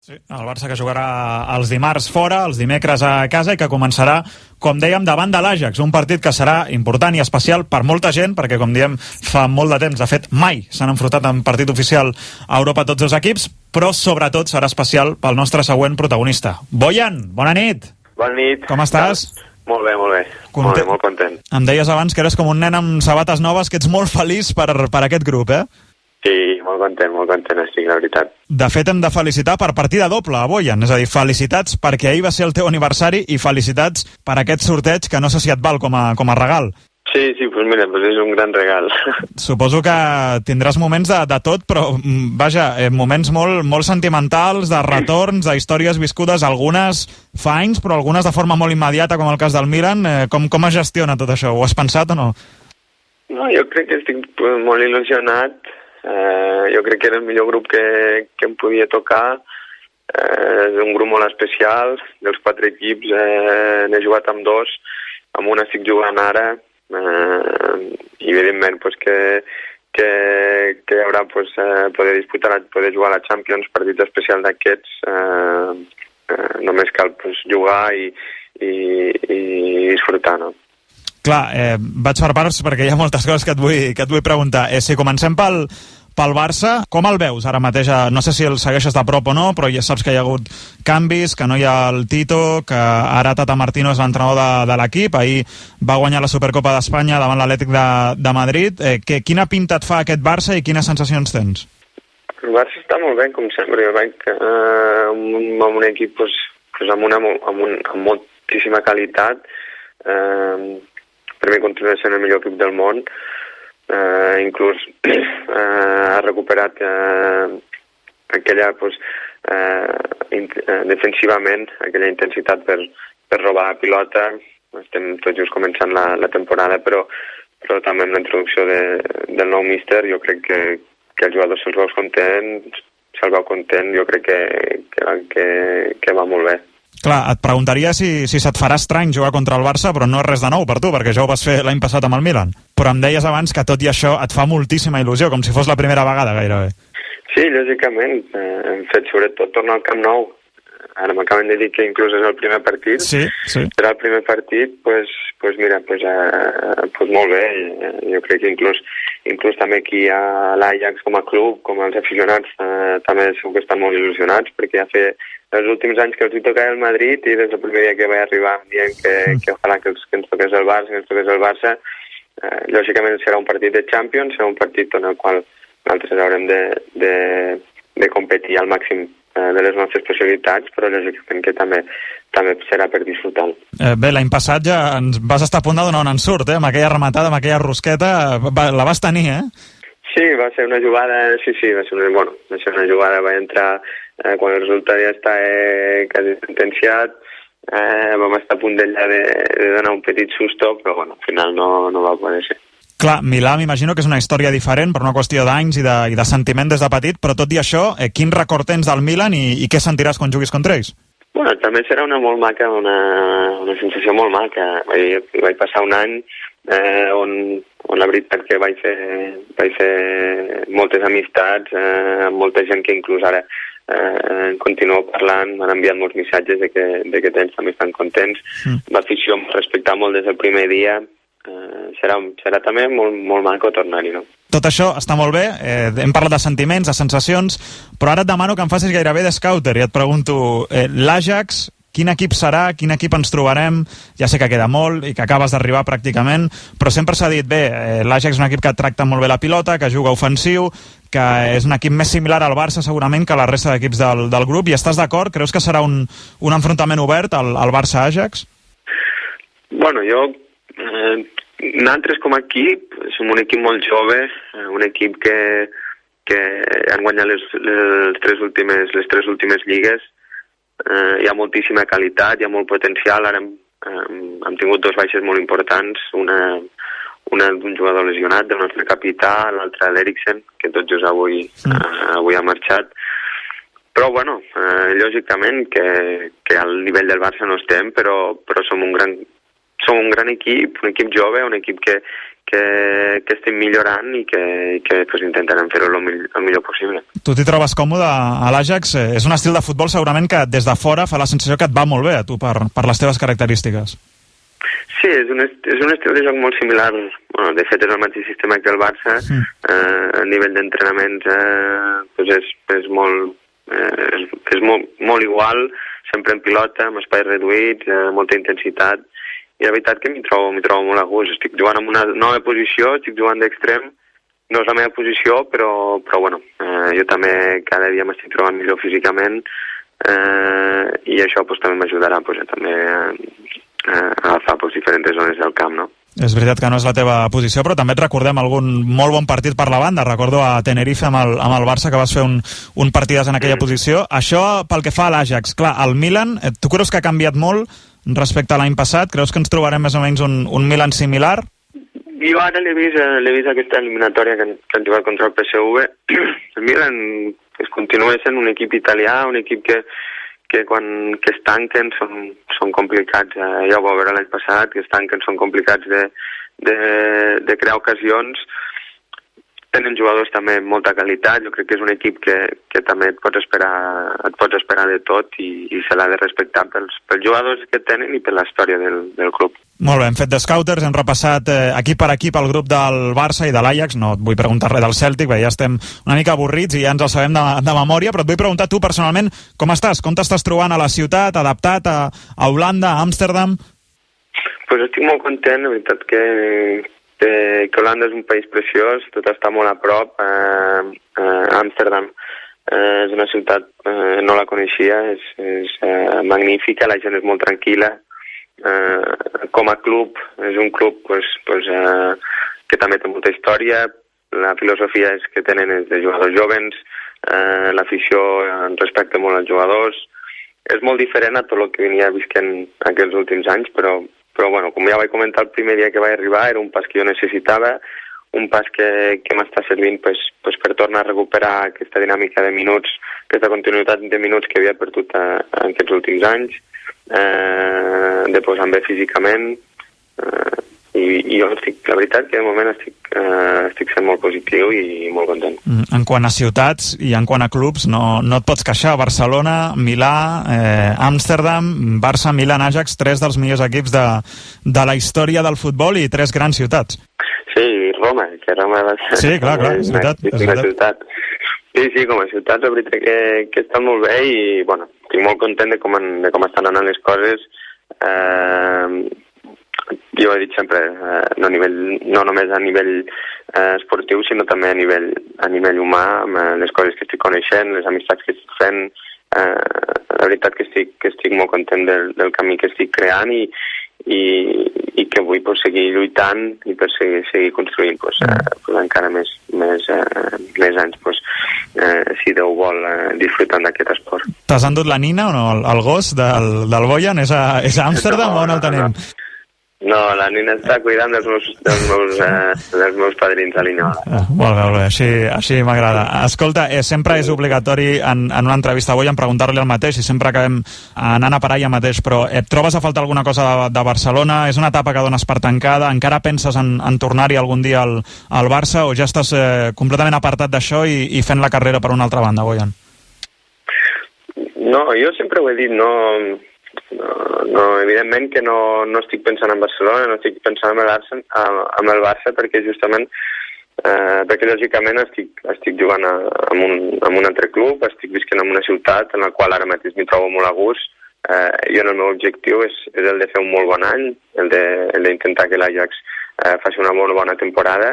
Sí, el Barça que jugarà els dimarts fora, els dimecres a casa i que començarà, com dèiem, davant de l'Ajax, un partit que serà important i especial per molta gent, perquè, com diem, fa molt de temps, de fet, mai s'han enfrontat en partit oficial a Europa tots els equips, però sobretot serà especial pel nostre següent protagonista. Bojan, bona nit! Bona nit. Com estàs? Molt bé, molt bé. Molt content. Em deies abans que eres com un nen amb sabates noves, que ets molt feliç per aquest grup, eh? Sí, molt content estic, la veritat. De fet, hem de felicitar per partida doble a Bojan, és a dir, felicitats perquè ahir va ser el teu aniversari i felicitats per aquest sorteig que no sé si et val com a regal. Sí, doncs mira, és un gran regal. Suposo que tindràs moments de tot, però vaja, moments molt sentimentals, de retorns, d'històries viscudes, algunes fa anys, però algunes de forma molt immediata, com el cas del Milan. Com es gestiona tot això? Ho has pensat o no? No, jo crec que estic molt il·lusionat. Jo crec que era el millor grup que em podia tocar. És un grup molt especial. Dels 4 equips n'he jugat amb 2, amb un estic jugant ara, i evidentment que hi haurà poder jugar a la Champions, partits especials d'aquests. Només cal jugar i disfrutar, no? Clar, vaig per parts perquè hi ha moltes coses que et vull preguntar. Si comencem pel Barça, com el veus ara mateix? No sé si el segueixes de prop o no, però ja saps que hi ha hagut canvis, que no hi ha el Tito, que ara Tata Martino és l'entrenador de l'equip, ahir va guanyar la Supercopa d'Espanya davant l'Atlètic de Madrid. Quina pinta et fa aquest Barça i quines sensacions tens? El Barça està molt bé, com sempre. Jo veig amb un equip amb moltíssima qualitat. Per mi continua sent el millor equip del món. Inclús ha recuperat aquella defensivament, aquella intensitat per robar la pilota. Estem tot just començant la temporada, però també amb la introducció del nou míster jo crec que els jugadors se'ls veu content, jo crec que va molt bé. Clar, et preguntaria si se't farà estrany jugar contra el Barça, però no és res de nou per tu, perquè ja ho vas fer l'any passat amb el Milan. Però em deies abans que tot i això et fa moltíssima il·lusió, com si fos la primera vegada gairebé. Sí, lògicament. Hem fet sobretot tornar al Camp Nou. Ara m'acaben de dir que inclús és el primer partit. Sí. Serà el primer partit, molt bé. Jo crec que inclús també aquí a l'Ajax com a club, com els aficionats, també segur que estan molt il·lusionats, perquè ja fer els últims anys que els hi tocava el Madrid i des del primer dia que vaig arribar dient que ojalà que ens toqués el Barça, lògicament serà un partit de Champions, serà un partit en el qual nosaltres haurem de competir al màxim de les nostres possibilitats, però lògicament que també serà per disfrutar-lo. Bé, l'any passat ja ens vas estar a punt de donar un ensurt, amb aquella rematada, amb aquella rosqueta, la vas tenir, eh? Sí, va ser una jugada, va ser una jugada, va entrar quan el resultat ja està quasi sentenciat, vam estar a punt de donar un petit susto, però al final no va poder ser. Clar, Milà m'imagino que és una història diferent per una qüestió d'anys i de sentiment des de petit, però tot i això, quin record tens del Milan i què sentiràs quan juguis contra ells? Bueno, també serà una sensació molt maca. Vaig passar un any on la veritat que vaig fer moltes amistats, amb molta gent que inclús ara continuo parlant, m'han enviat molts missatges de que ells també estan contents. L'afició m'ha respectat molt des del primer dia. Serà també molt maco tornar-hi, no? Tot això està molt bé, hem parlat de sentiments, de sensacions, però ara et demano que em facis gairebé de scouter i et pregunto, l'Ajax, quin equip serà, quin equip ens trobarem? Ja sé que queda molt i que acabes d'arribar pràcticament, però sempre s'ha dit, l'Ajax és un equip que tracta molt bé la pilota, que juga ofensiu, que és un equip més similar al Barça segurament que la resta d'equips del grup, i estàs d'acord? Creus que serà un enfrontament obert al Barça-Ajax? Bueno, nosaltres com a equip som un equip molt jove, un equip que han guanyat les tres últimes lligues. Hi ha moltíssima qualitat, hi ha molt potencial. Ara hem tingut 2 baixes molt importants, una d'un jugador lesionat, del nostre capità, l'altra l'Eriksen, que tot just avui ha marxat. Però, lògicament que al nivell del Barça no estem, però som som un gran equip, un equip jove, un equip que estem millorant i que pues, intentarem fer-ho el millor possible. Tu t'hi trobes còmode a l'Ajax? És un estil de futbol segurament que des de fora fa la sensació que et va molt bé a tu per les teves característiques. Sí, és un estil de joc molt similar. Bueno, de fet, és el mateix sistema que el Barça. A nivell d'entrenaments pues és molt igual, sempre en pilota, amb espais reduïts, molta intensitat. I la veritat que m'hi trobo molt a gust. Estic jugant en una nova posició, estic jugant d'extrem. No és la meva posició, però bueno, jo també cada dia m'estic trobant millor físicament i això pues, també m'ajudarà pues, també a agafar pues, diferents zones del camp, no? És veritat que no és la teva posició, però també et recordem algun molt bon partit per la banda. Recordo a Tenerife amb el Barça que vas fer un partidàs en aquella posició. Això pel que fa a l'Ajax. Clar, el Milan, tu creus que ha canviat molt respecte a l'any passat? Creus que ens trobarem més o menys un Milan similar? Jo ara l'he vist aquesta eliminatòria que han jugat contra el PSV. El Milan continua sent un equip italià, un equip que quan es tanquen són complicats. Ja ho va veure l'any passat, que es tanquen són complicats de crear ocasions. Tenen jugadors també amb molta qualitat. Jo crec que és un equip que també et pots esperar de tot i se l'ha de respectar pels jugadors que tenen i per la història del club. Molt bé, hem fet de scouters, hem repassat equip per equip el grup del Barça i de l'Ajax. No et vull preguntar res del Celtic, perquè ja estem una mica avorrits i ja ens el sabem de memòria, però et vull preguntar tu personalment com estàs? Com t'estàs trobant a la ciutat, adaptat a Holanda, a Amsterdam? Pues estic molt content, la veritat que Holanda és un país preciós, tot està molt a prop. Amsterdam és una ciutat, no la coneixia, és magnífica, la gent és molt tranquil·la. Com a club, és un club que també té molta història. La filosofia que tenen és de jugadors jovens, l'afició respecta molt als jugadors. És molt diferent a tot el que venia visquent aquests últims anys, però bueno, com ja vaig comentar el primer dia que vaig arribar, era un pas que jo necessitava, un pas que m'està servint per tornar a recuperar aquesta dinàmica de minuts, aquesta continuïtat de minuts que havia perdut en aquests últims anys, de posar-me bé físicament, i jo la veritat que de moment estic sent molt positiu i molt content. En quant a ciutats i en quant a clubs, no et pots queixar. Barcelona, Milà, Amsterdam, Barça, Milan, Ajax, 3 dels millors equips de la història del futbol i 3 grans ciutats. Sí, Roma, que Roma va ser... Sí, clar, és veritat. Sí, com a ciutat, la veritat que està molt bé i, bueno, estic molt content de com estan anant les coses. Jo he dit sempre, no només a nivell esportiu, sinó també a nivell humà, amb les coses que estic coneixent, les amistats que estic fent. La veritat que estic molt content del camí que estic creant i que vull seguir lluitant i per seguir construint encara més anys, si Déu vol, disfrutant d'aquest esport. T'has endut la nina o no? El gos del Bojan és a Amsterdam o on el tenim? No, la nina està cuidant dels meus padrins a l'Inyola. Molt bé, així m'agrada. Escolta, sempre és obligatori en una entrevista avui en preguntar-li el mateix i sempre acabem anant a parar ja mateix, però et trobes a faltar alguna cosa de Barcelona? És una etapa que dones per tancada? Encara penses en tornar-hi algun dia al Barça o ja estàs completament apartat d'això i fent la carrera per una altra banda, Bojan? No, jo sempre ho he dit, no, evidentment que no estic pensant en Barcelona, no estic pensant en el Barça perquè justament perquè lògicament estic jugant en un altre club, estic visquent en una ciutat en la qual ara mateix m'hi trobo molt a gust. Jo el meu objectiu és el de fer un molt bon any, el d'intentar que l'Ajax faci una molt bona temporada,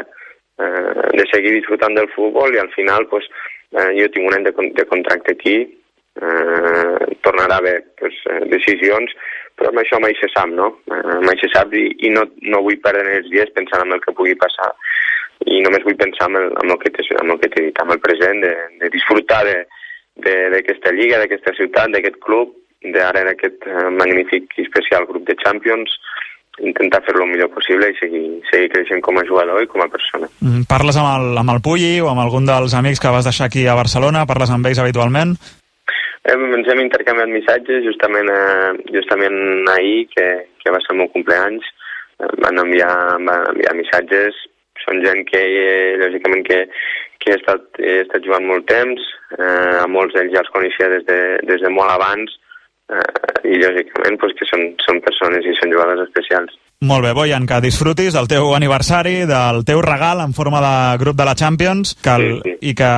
de seguir disfrutant del futbol i al final jo tinc un any de contracte aquí, tornarà a haver decisions, però amb això mai se sap, no? Mai se sap i no vull perdre els dies pensant en el que pugui passar i només vull pensar en el que t'he dit, en el present, de disfrutar d'aquesta lliga, d'aquesta ciutat, d'aquest club, d'ara d'aquest magnífic i especial grup de Champions, intentar fer-lo el millor possible i seguir creixent com a jugador i com a persona. Parles amb el Pulli o amb algun dels amics que vas deixar aquí a Barcelona? Parles amb ells habitualment? Ens hem intercanviat missatges justament ahir, que va ser el meu cumpleaños. van enviar missatges. Són gent que, lògicament, que he estat jugant molt temps, a molts d'ells ja els coneixia des de molt abans, i lògicament que són persones i són jugadors especials. Molt bé, Bojan, que disfrutis del teu aniversari, del teu regal en forma de grup de la Champions, i que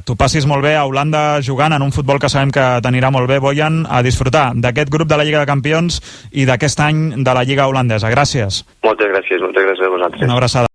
t'ho passis molt bé a Holanda jugant en un futbol que sabem que t'anirà molt bé, Bojan, a disfrutar d'aquest grup de la Lliga de Campions i d'aquest any de la Lliga holandesa. Gràcies. Moltes gràcies a vosaltres. Una abraçada.